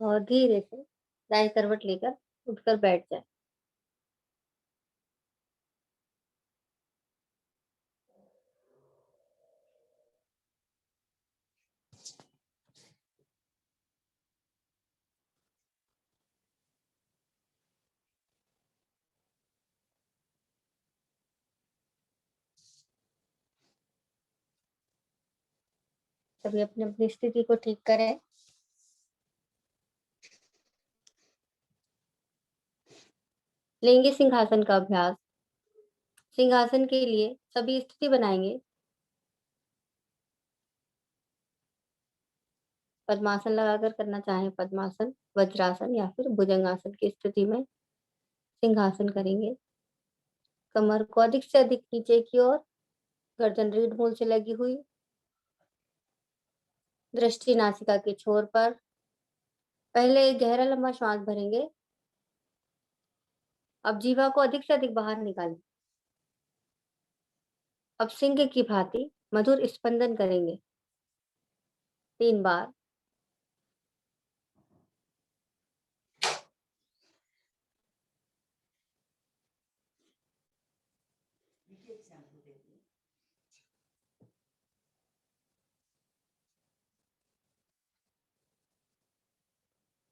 और धीरे से दाएं करवट लेकर उठकर बैठ जाए। सभी अपनी अपनी स्थिति को ठीक करें। लेंगे सिंहासन का अभ्यास। सिंहासन के लिए सभी स्थिति बनाएंगे। पद्मासन लगाकर करना चाहें पद्मासन, वज्रासन या फिर भुजंगासन की स्थिति में सिंहासन करेंगे। कमर को अधिक से अधिक नीचे की ओर, गर्दन रीढ़ मूल से लगी हुई, दृष्टि नासिका के छोर पर। पहले एक गहरा लंबा श्वास भरेंगे। अब जीवा को अधिक से अधिक बाहर निकालें। अब सिंह की भांति मधुर स्पंदन करेंगे 3 बार।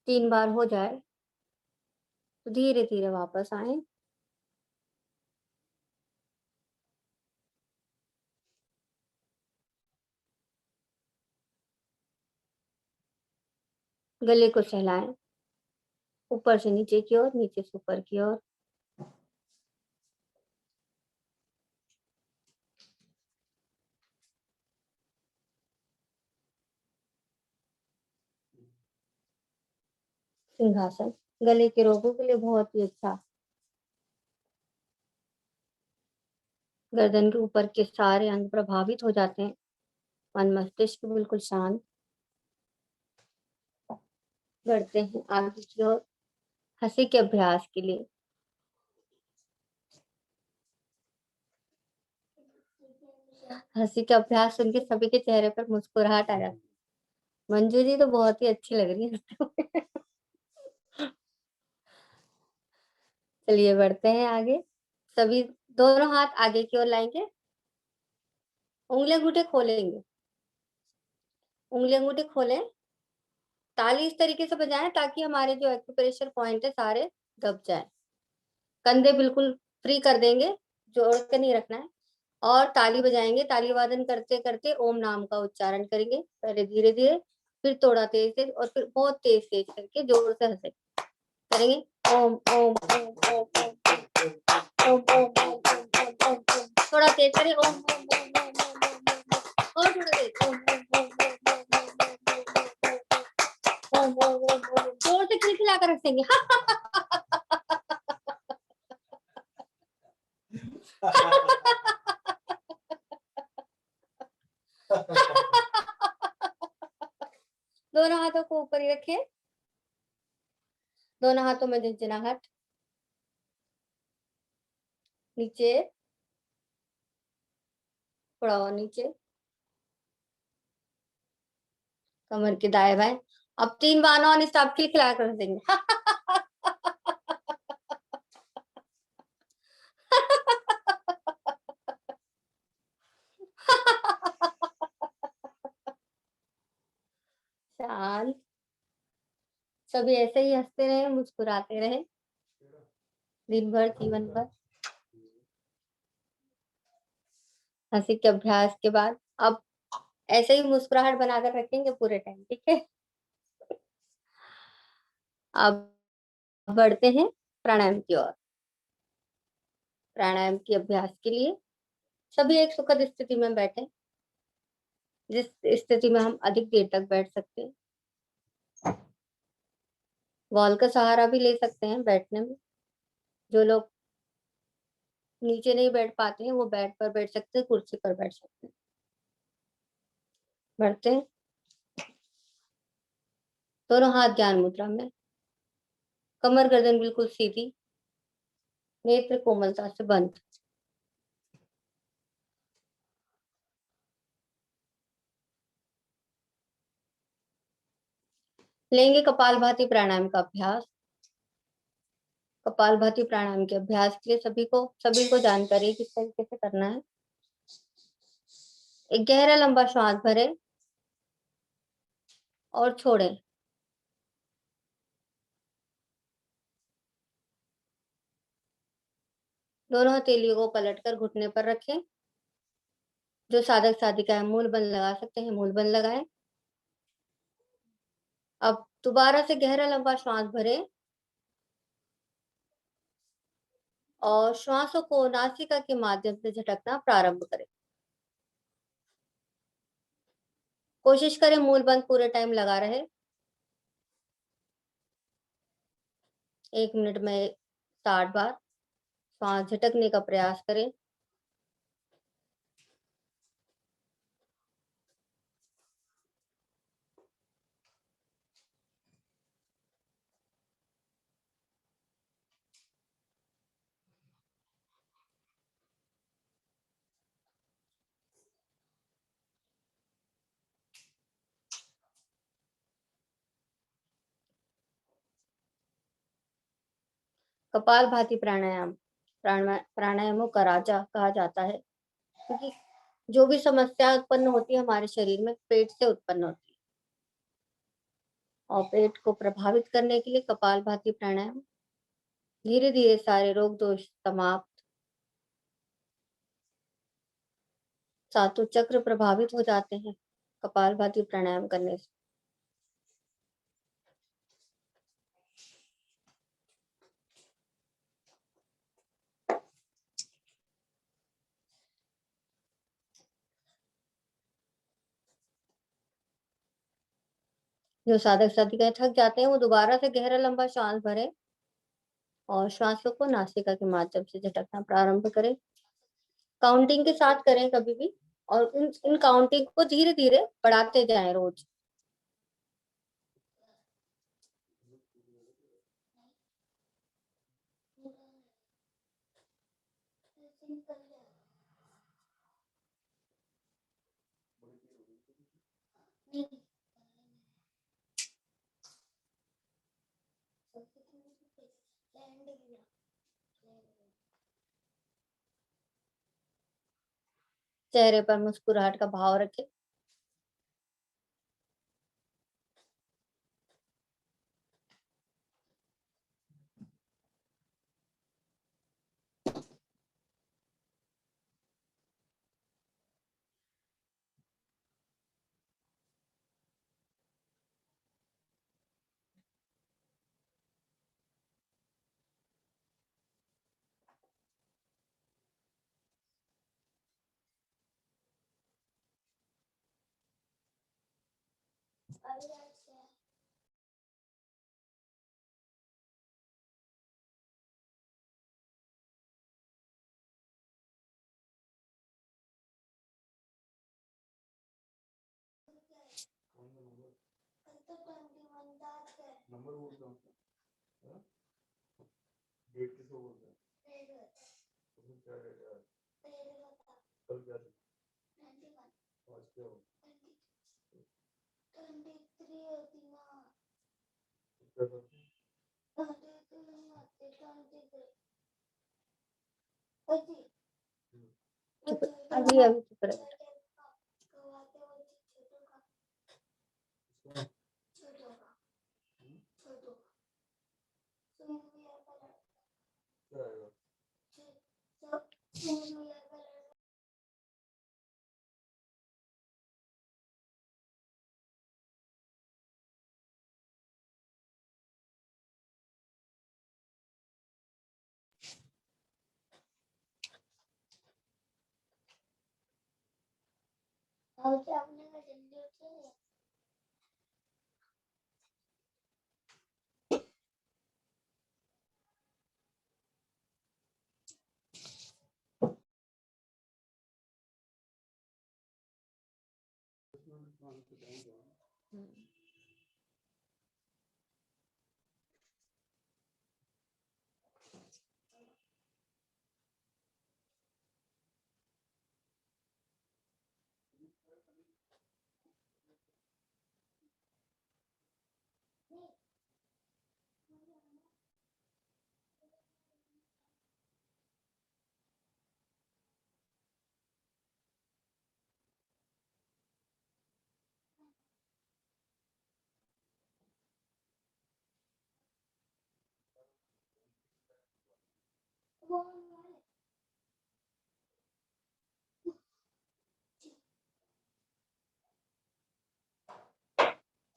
तीन बार हो जाए तो धीरे धीरे वापस आए। गले को सहलाएं, ऊपर से नीचे की ओर, नीचे से ऊपर की ओर। सिंहासन गले के रोगों के लिए बहुत ही अच्छा। गर्दन के ऊपर के सारे अंग प्रभावित हो जाते हैं। मन मस्तिष्क बिल्कुल शांत। बढ़ते हैं आगे की ओर हंसी के अभ्यास के लिए। हंसी का अभ्यास सुन के सभी के चेहरे पर मुस्कुराहट आ जाती है। मंजू जी तो बहुत ही अच्छी लग रही है हंसते हुए। चलिए बढ़ते हैं आगे। सभी दोनों हाथ आगे की ओर लाएंगे। उंगली अंगूठे खोलेंगे। उंगली अंगूठे खोलें। ताली इस तरीके से बजाएं ताकि हमारे जो एक्यूप्रेशर पॉइंट है सारे दब जाए। कंधे बिल्कुल फ्री कर देंगे, जोड़ के नहीं रखना है। और ताली बजाएंगे। ताली वादन करते करते ओम नाम का उच्चारण करेंगे। पहले धीरे धीरे, फिर थोड़ा तेज तेज, और फिर बहुत तेज तेज करके जोर से हंसे करेंगे। ओम ओम ओम ओम ओम ओम ओम ओम ओम ओम ओम। थोड़ा तेज करें। ओम ओम ओम ओम ओम ओम। और थोड़ा तेज। ओम ओम ओम ओम ओम ओम ओम ओम। जोर से खिलखिला कर हंसेंगे। दोनों हाथों को ऊपर ही रखिए। दोनों हाथों में झंझनाहट। नीचे, थोड़ा और नीचे। कमर के दाएं बाएं। अब 3 बार नॉन स्टॉप खिलखिला कर देंगे। शांत। सभी ऐसे ही हंसते रहे, मुस्कुराते रहे दिन भर, जीवन भर। हंसी के अभ्यास के बाद अब ऐसे ही मुस्कुराहट बनाकर रखेंगे पूरे टाइम, ठीक है। अब बढ़ते हैं प्राणायाम की ओर। प्राणायाम के अभ्यास के लिए सभी एक सुखद स्थिति में बैठे, जिस स्थिति में हम अधिक देर तक बैठ सकते हैं। वॉल का सहारा भी ले सकते हैं बैठने में। जो लोग नीचे नहीं बैठ पाते हैं वो बेड पर बैठ सकते हैं, कुर्सी पर बैठ सकते हैं। बैठते हैं। दोनों हाथ ज्ञान मुद्रा में। कमर गर्दन बिल्कुल सीधी। नेत्र कोमलता से बंद। लेंगे कपालभाति प्राणायाम का अभ्यास। कपालभाति प्राणायाम के अभ्यास के लिए सभी को जानकारी किस तरीके से करना है। एक गहरा लंबा श्वास भरे और छोड़ें। दोनों हथेलियों को पलटकर घुटने पर रखें। जो साधक साधिका है मूल बंद लगा सकते हैं, मूल बंद लगाएं। अब दोबारा से गहरा लंबा श्वास भरें और श्वासों को नासिका के माध्यम से झटकना प्रारंभ करें। कोशिश करें मूल बंद पूरे टाइम लगा रहे। 1 मिनट में 60 बार श्वास झटकने का प्रयास करें। कपालभाति प्राणायामों का राजा कहा जाता है, क्योंकि जो भी समस्या उत्पन्न होती है हमारे शरीर में पेट से उत्पन्न होती है, और पेट को प्रभावित करने के लिए कपालभाति प्राणायाम धीरे धीरे सारे रोग दोष समाप्त, सातों चक्र प्रभावित हो जाते हैं कपालभाति प्राणायाम करने से। जो साधक साधिकाएं थक जाते हैं वो दोबारा से गहरा लंबा श्वास भरें और श्वासों को नासिका के माध्यम से झटकना प्रारंभ करें। काउंटिंग के साथ करें कभी भी, और इन काउंटिंग को धीरे धीरे बढ़ाते जाएं रोज। चेहरे पर मुस्कुराहट का भाव रखें। अभी अभी चुप रहे।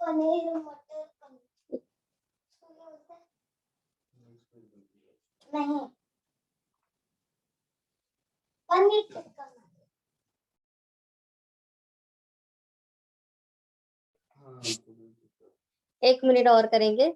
पनीर मटर नहीं, पनीर टिक्का। 1 मिनट और करेंगे।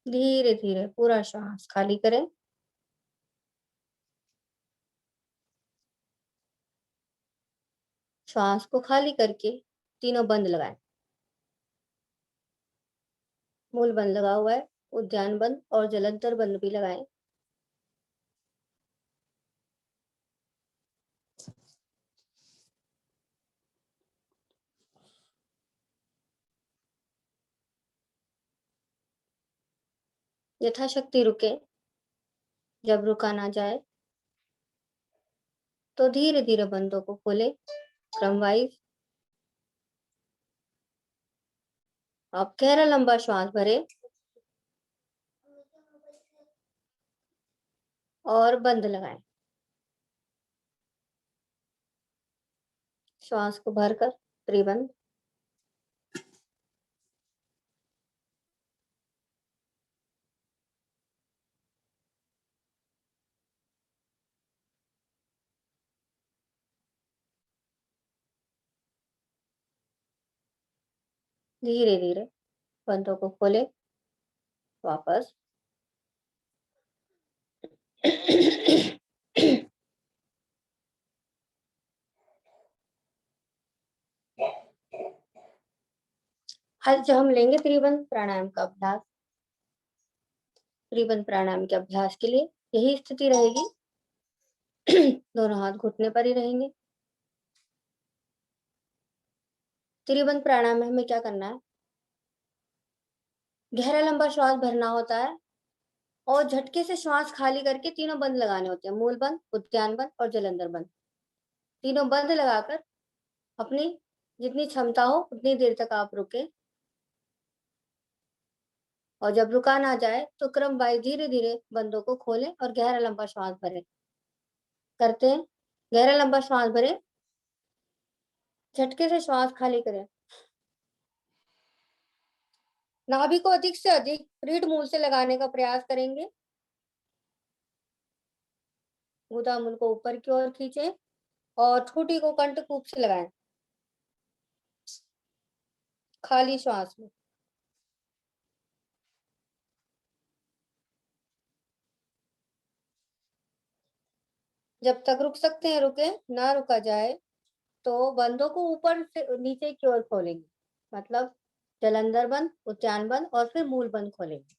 धीरे धीरे पूरा श्वास खाली करें। श्वास को खाली करके तीनों बंद लगाएं। मूल बंद लगा हुआ है, उद्यान बंद और जलंधर बंद भी लगाएं। यथाशक्ति रुके। जब रुका ना जाए तो धीरे धीरे बंदों को खोले क्रम वाइज। आप गहरा लंबा श्वास भरे और बंद लगाएं। श्वास को भरकर त्रिबंध। धीरे धीरे बंदों को खोले वापस। आज हम लेंगे त्रिबंध प्राणायाम का अभ्यास। त्रिबंध प्राणायाम के अभ्यास के लिए यही स्थिति रहेगी। दोनों हाथ घुटने पर ही रहेंगे। त्रिबंध प्राणायाम में हमें क्या करना है? गहरा लंबा श्वास भरना होता है और झटके से श्वास खाली करके तीनों बंद लगाने होते हैं। मूल बंद, उद्यान बंद और जलंधर बंद। तीनों बंद लगाकर अपनी जितनी क्षमता हो उतनी देर तक आप रुके और जब रुका ना जाए तो क्रम वाइज धीरे धीरे बंदों को खोलें और गहरा लंबा श्वास भरें। करते हैं। गहरा लंबा श्वास भरें, झटके से श्वास खाली करें। नाभि को अधिक से अधिक रीढ़ मूल से लगाने का प्रयास करेंगे। गुदा मूल को ऊपर की ओर खींचे और ठोड़ी को कंठकूप से लगाएं। खाली श्वास में। जब तक रुक सकते हैं रुके, ना रुका जाए तो बंदों को ऊपर से नीचे की ओर खोलेंगे। मतलब जलंधर बंद, उद्यान बंद और फिर मूल बंद खोलेंगे।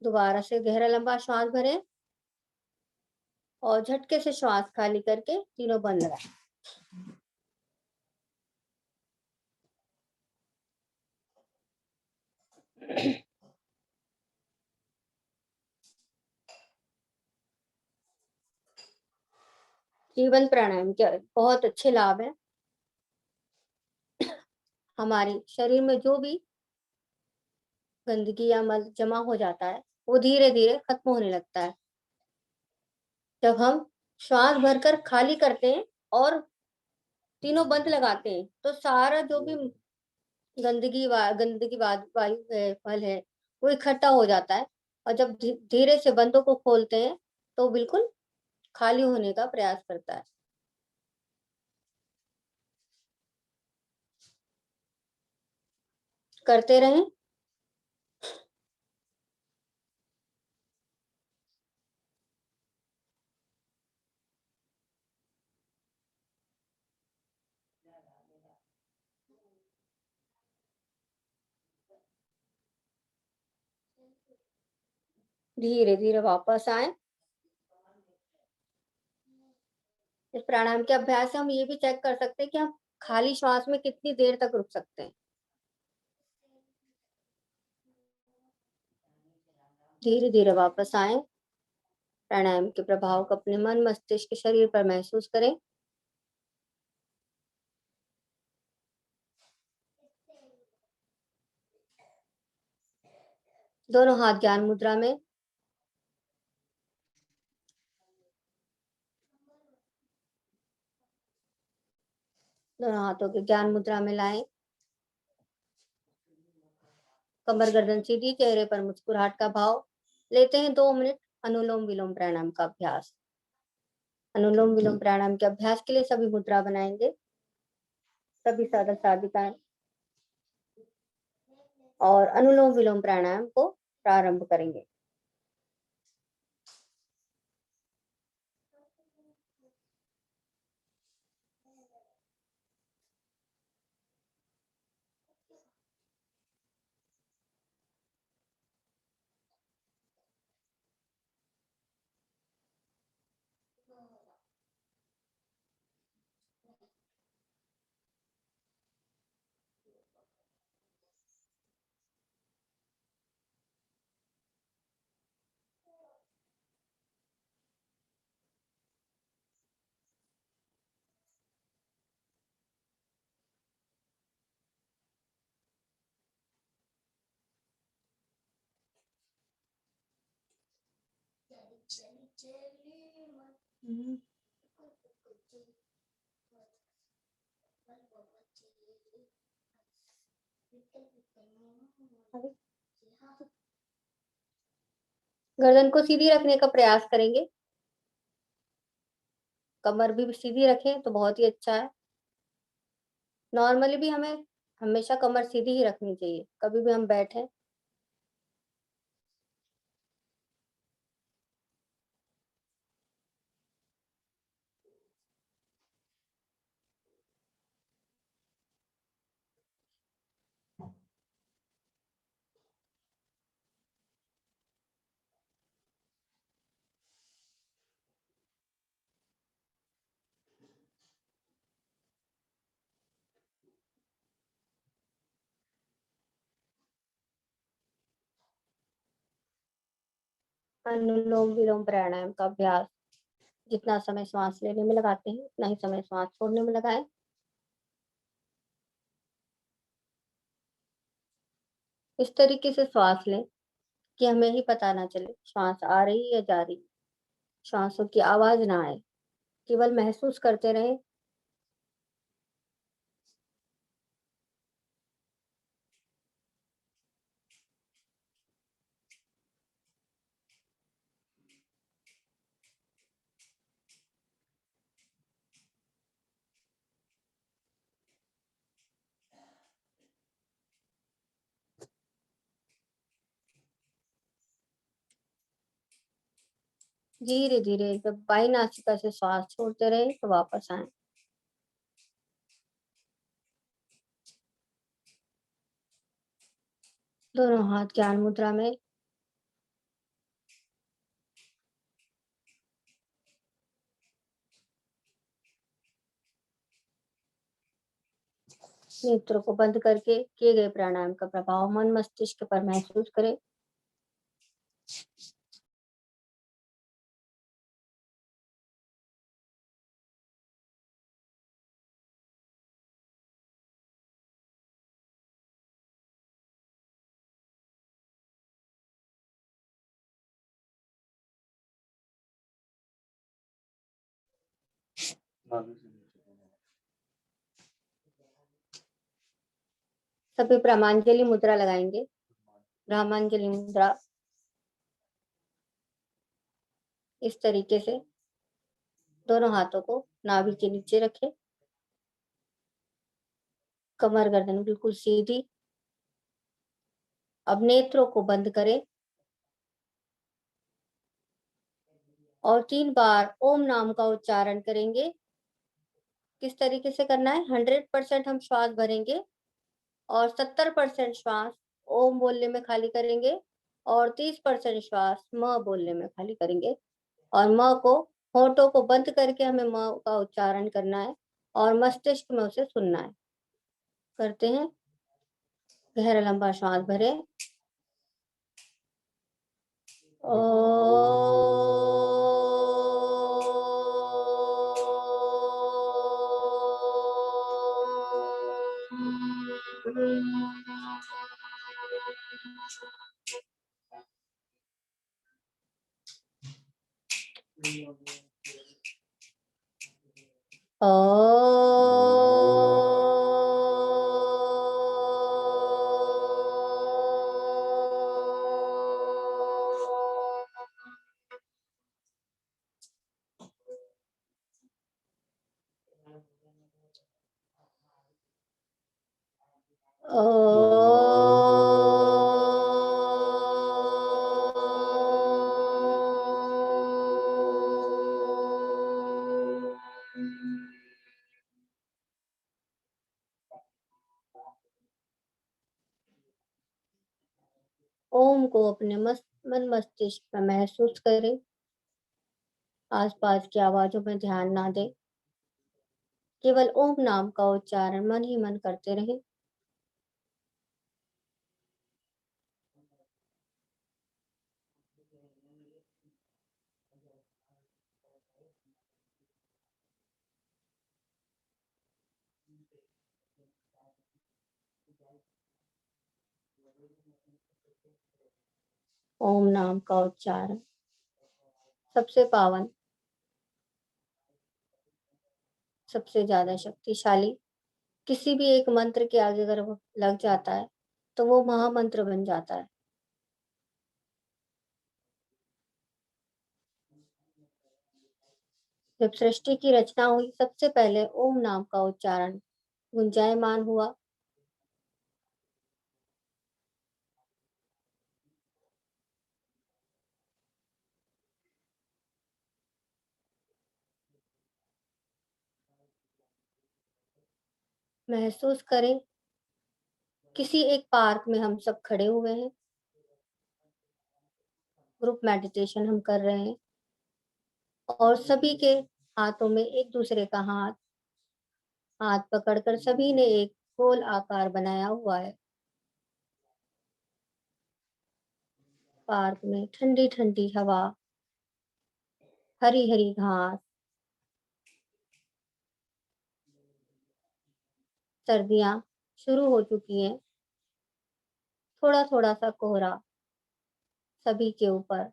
दोबारा से गहरा लंबा श्वास भरें और झटके से श्वास खाली करके तीनों बंद लगाएं। जीवन प्राणायाम के बहुत अच्छे लाभ हैं। हमारे शरीर में जो भी गंदगी या मल जमा हो जाता है वो धीरे धीरे खत्म होने लगता है। जब हम श्वास भरकर खाली करते हैं और तीनों बंद लगाते हैं तो सारा जो भी गंदगी वायु फल है वो इकट्ठा हो जाता है और जब धीरे से बंदों को खोलते हैं तो बिल्कुल खाली होने का प्रयास करता है। करते रहें। धीरे धीरे वापस आए। इस प्राणायाम के अभ्यास से हम ये भी चेक कर सकते हैं कि हम खाली श्वास में कितनी देर तक रुक सकते हैं। धीरे धीरे वापस आए। प्राणायाम के प्रभाव को अपने मन, मस्तिष्क, शरीर पर महसूस करें। दोनों हाथ ज्ञान मुद्रा में। दोनों हाथों के ज्ञान मुद्रा में लाएं। कमर गर्दन सीधी, चेहरे पर मुस्कुराहट का भाव। लेते हैं 2 मिनट अनुलोम विलोम प्राणायाम का अभ्यास। अनुलोम विलोम प्राणायाम के अभ्यास के लिए सभी मुद्रा बनाएंगे। सभी साधक साधिकाएं और अनुलोम विलोम प्राणायाम को प्रारंभ करेंगे। गर्दन को सीधी रखने का प्रयास करेंगे। कमर भी सीधी रखें तो बहुत ही अच्छा है। नॉर्मली भी हमें हमेशा कमर सीधी ही रखनी चाहिए, कभी भी हम बैठे। अनुलोम विलोम प्राणायाम का अभ्यास जितना समय श्वास लेने में लगाते हैं उतना ही समय श्वास छोड़ने में लगाएं। इस तरीके से श्वास लें कि हमें ही पता ना चले श्वास आ रही है या जा रही। श्वासों की आवाज ना आए, केवल महसूस करते रहें। धीरे धीरे जब बाई नासिका से श्वास छोड़ते रहे तो वापस आए। दोनों हाथ ज्ञान मुद्रा में। नेत्रों को बंद करके किए गए प्राणायाम का प्रभाव मन, मस्तिष्क पर महसूस करें। सभी ब्रह्मांजलि मुद्रा लगाएंगे। ब्रह्मांजलि मुद्रा इस तरीके से दोनों हाथों को नाभि के नीचे रखें, कमर गर्दन बिल्कुल सीधी। अब नेत्रों को बंद करें और 3 बार ओम नाम का उच्चारण करेंगे। किस तरीके से करना है? 100% हम श्वास भरेंगे और 70% श्वास ओम बोलने में खाली करेंगे और 30% श्वास म बोलने में खाली करेंगे। और म को, होठों को बंद करके हमें म का उच्चारण करना है और मस्तिष्क में उसे सुनना है। करते हैं। गहरा लंबा श्वास भरें। ओम को अपने मन मस्तिष्क में महसूस करें। आसपास की आवाजों में ध्यान ना दें, केवल ओम नाम का उच्चारण मन ही मन करते रहें। ओम नाम का उच्चारण सबसे पावन, सबसे ज्यादा शक्तिशाली। किसी भी एक मंत्र के आगे अगर वो लग जाता है तो वो महामंत्र बन जाता है। जब सृष्टि की रचना हुई, सबसे पहले ओम नाम का उच्चारण गुंजायमान हुआ। महसूस करें, किसी एक पार्क में हम सब खड़े हुए हैं, ग्रुप मेडिटेशन हम कर रहे हैं और सभी के हाथों में एक दूसरे का हाथ पकड़कर सभी ने एक गोल आकार बनाया हुआ है। पार्क में ठंडी ठंडी हवा, हरी हरी घास, सर्दियां शुरू हो चुकी हैं। थोड़ा थोड़ा सा कोहरा सभी के ऊपर।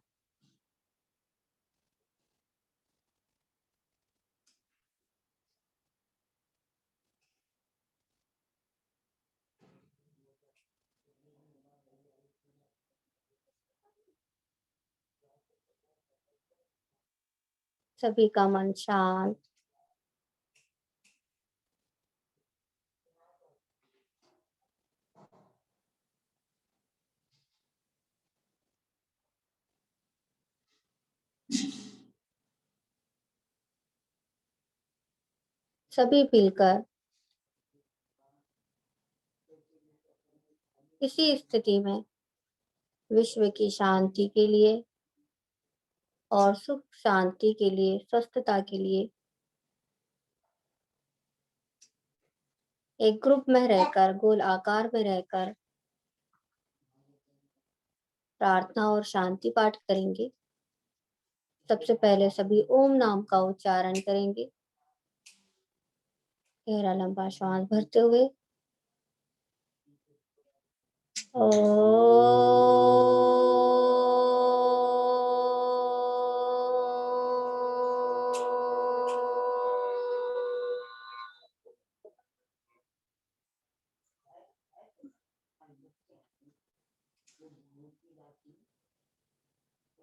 सभी का मन शांत। सभी मिलकर इसी स्थिति में विश्व की शांति के लिए और सुख शांति के लिए, स्वस्थता के लिए एक ग्रुप में रहकर, गोल आकार में रहकर प्रार्थना और शांति पाठ करेंगे। सबसे पहले सभी ओम नाम का उच्चारण करेंगे। गहरा लंबा श्वास भरते हुए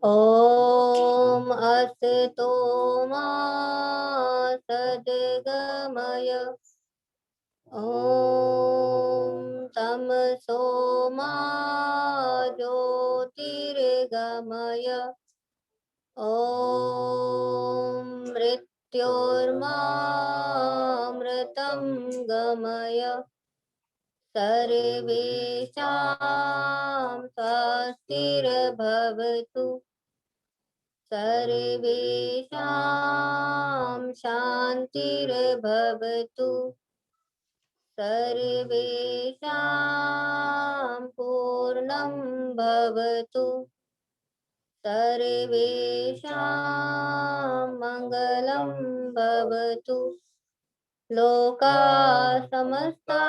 ॐ असतो मा सद्गमय ॐ तमसो मा ज्योतिर्गमय ॐ मृत्योर्मामृतं गमय सर्वेषां स्वस्तिर्भवतु सर्वेषां शान्तिर्भवतु सर्वेषां पूर्णं भवतु सर्वेषां मङ्गलं भवतु लोका समस्ता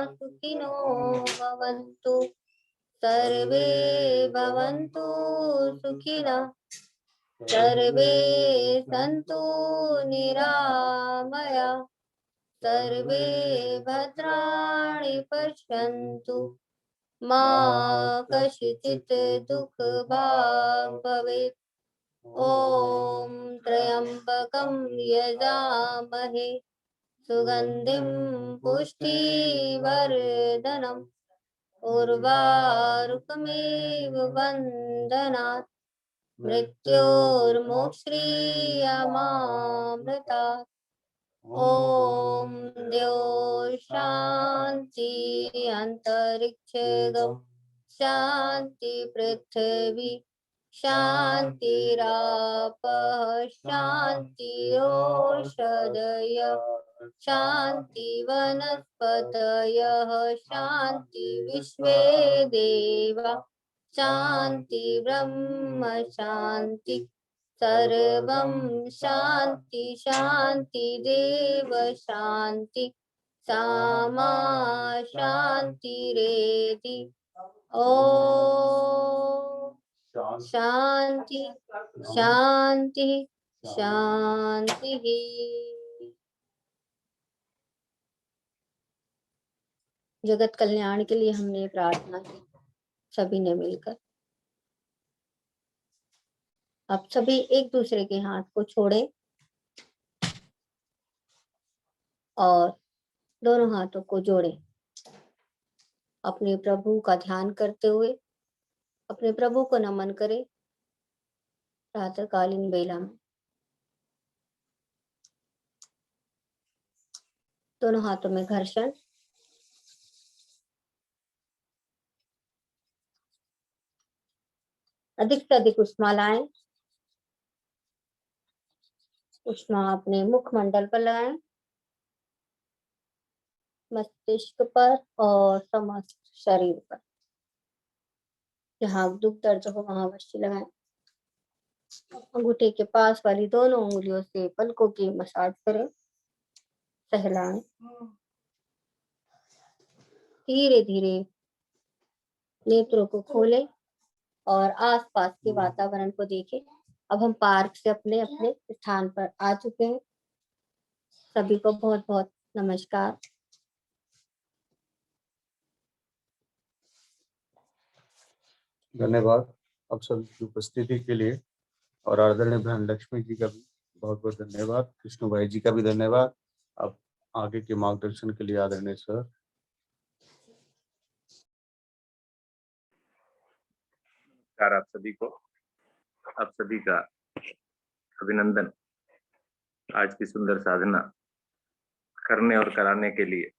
सुखिनो भवन्तु सर्वे भवन्तु सुखिनः सर्वे सन्तु निरामया सर्वे भद्राणि पश्यन्तु मा कश्चित् दुःखभाग् भवेत् ॐ त्र्यम्बकं यजामहे सुगन्धिं पुष्टिवर्धनम् उर्वारुकमेव बन्धनात् मृत्योर्मुक्ष्यमामृतात् ॐ द्यौः शान्ति अन्तरिक्षगं शान्ति पृथिवी शान्तिरापः शान्तिरोषधयः शान्ति वनस्पतयः शान्ति विश्वे देवा शान्ति ब्रह्म शान्ति सर्वं शान्ति शान्ति देव शान्ति सामा शान्तिरेधि ॐ शान्ति शान्ति शान्तिः। जगत कल्याण के लिए हमने प्रार्थना की सभी ने मिलकर। अब सभी एक दूसरे के हाथ को छोड़े और दोनों हाथों को जोड़े अपने प्रभु का ध्यान करते हुए अपने प्रभु को नमन करें। प्रातःकालीन बेला में दोनों हाथों में घर्षण, अधिक से अधिक उष्मा लाएं। उष्मा अपने मुखमंडल पर लगाएं, मस्तिष्क पर और समस्त शरीर पर। जहाँ दुख दर्द हो वहां अवश्य लगाएं। अंगूठे के पास वाली दोनों उंगलियों से पलकों की मसाज करें, सहलाएं। धीरे धीरे नेत्रों को खोलें और आसपास के वातावरण को देखें। अब हम पार्क से अपने अपने स्थान पर आ चुके हैं। सभी को बहुत बहुत नमस्कार। धन्यवाद आप सभी की उपस्थिति के लिए और आदरणीय बहन लक्ष्मी जी का भी बहुत बहुत धन्यवाद। कृष्ण भाई जी का भी धन्यवाद। अब आगे के मार्गदर्शन के लिए आदरणीय सर। आप सभी को, आप सभी का अभिनंदन आज की सुंदर साधना करने और कराने के लिए।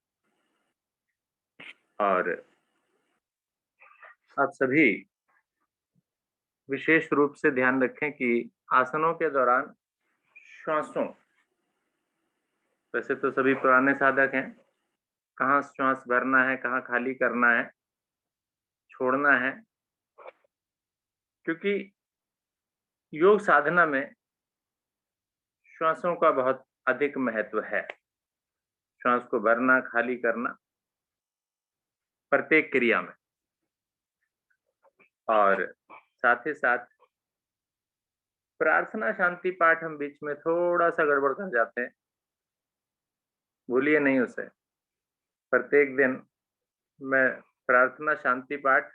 और आप सभी विशेष रूप से ध्यान रखें कि आसनों के दौरान श्वासों, वैसे तो सभी पुराने साधक हैं, कहाँ श्वास भरना है, कहाँ खाली करना है, छोड़ना है, क्योंकि योग साधना में श्वासों का बहुत अधिक महत्व है। श्वास को भरना, खाली करना प्रत्येक क्रिया में। और साथ ही साथ प्रार्थना शांति पाठ हम बीच में थोड़ा सा गड़बड़ कर जाते हैं, भूलिए नहीं उसे। प्रत्येक दिन मैं प्रार्थना शांति पाठ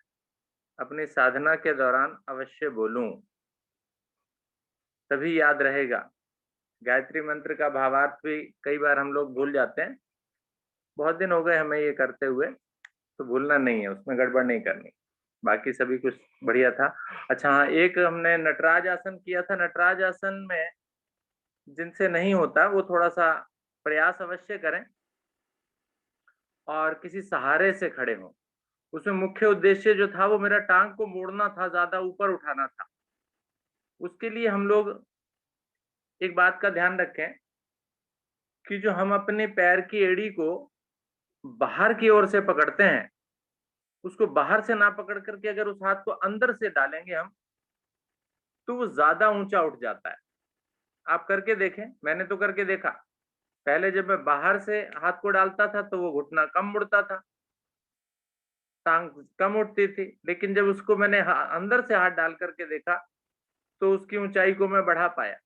अपनी साधना के दौरान अवश्य बोलूं। तभी याद रहेगा। गायत्री मंत्र का भावार्थ भी कई बार हम लोग भूल जाते हैं। बहुत दिन हो गए हमें ये करते हुए, तो भूलना नहीं है, उसमें गड़बड़ नहीं करनी। बाकी सभी कुछ बढ़िया था। अच्छा हाँ, एक हमने नटराज आसन किया था। नटराज आसन में जिनसे नहीं होता वो थोड़ा सा प्रयास अवश्य करें और किसी सहारे से खड़े हों। उसमें मुख्य उद्देश्य जो था वो मेरा टांग को मोड़ना था, ज्यादा ऊपर उठाना था। उसके लिए हम लोग एक बात का ध्यान रखें कि जो हम अपने पैर की एड़ी को बाहर की ओर से पकड़ते हैं, उसको बाहर से ना पकड़ करके अगर उस हाथ को अंदर से डालेंगे हम, तो वो ज्यादा ऊंचा उठ जाता है। आप करके देखें, मैंने तो करके देखा। पहले जब मैं बाहर से हाथ को डालता था तो वो घुटना कम मुड़ता था, टांग कम उठती थी। लेकिन जब उसको मैंने अंदर से हाथ डाल करके देखा तो उसकी ऊंचाई को मैं बढ़ा पाया।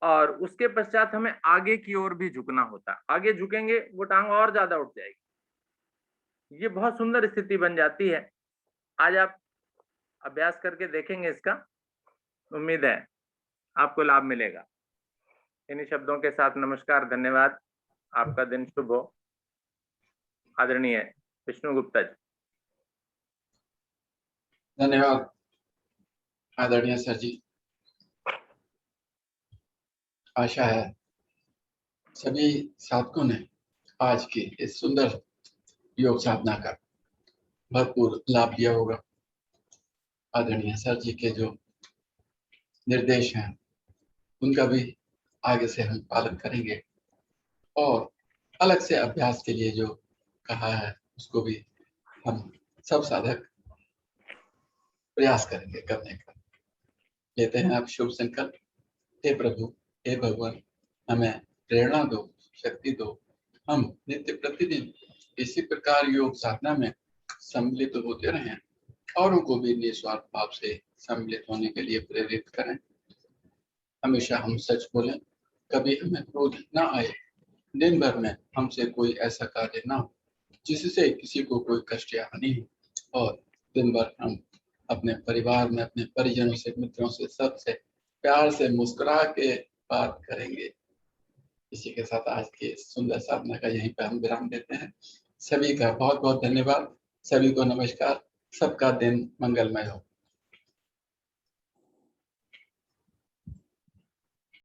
और उसके पश्चात हमें आगे की ओर भी झुकना होता। आगे झुकेंगे वो टांग और ज्यादा उठ जाएगी। ये बहुत सुंदर स्थिति बन जाती है। आज आप अभ्यास करके देखेंगे इसका, उम्मीद है आपको लाभ मिलेगा। इन्हीं शब्दों के साथ नमस्कार, धन्यवाद। आपका दिन शुभ हो। आदरणीय विष्णु गुप्ता जी। धन्यवाद आदरणीय सर जी। आशा है सभी साधकों ने आज की इस सुंदर योग साधना का भरपूर लाभ लिया होगा। आदरणीय सर जी के जो निर्देश हैं उनका भी आगे से हम पालन करेंगे और अलग से अभ्यास के लिए जो कहा है उसको भी हम सब साधक प्रयास करेंगे करने का। लेते हैं आप शुभ संकल्प। हे प्रभु, हे भगवान, हमें प्रेरणा दो, शक्ति दो। हम नित्य प्रतिदिन इसी प्रकार योग साधना में सम्मिलित होते रहें, औरों को भी निस्वार्थ भाव से सम्मिलित होने के लिए प्रेरित करें। हमेशा हम सच बोलें, कभी हमें क्रोध ना आए। दिन भर में हमसे कोई ऐसा कार्य ना हो जिससे किसी को कोई कष्ट या हानि हो। और दिन भर हम अपने परिवार में, अपने परिजनों से, मित्रों से, सबसे प्यार से मुस्कुरा के बात करेंगे। इसी के साथ आज की सुंदर साधना का यहीं पर हम विराम देते हैं। सभी का बहुत बहुत धन्यवाद। सभी को नमस्कार। सबका दिन मंगलमय हो।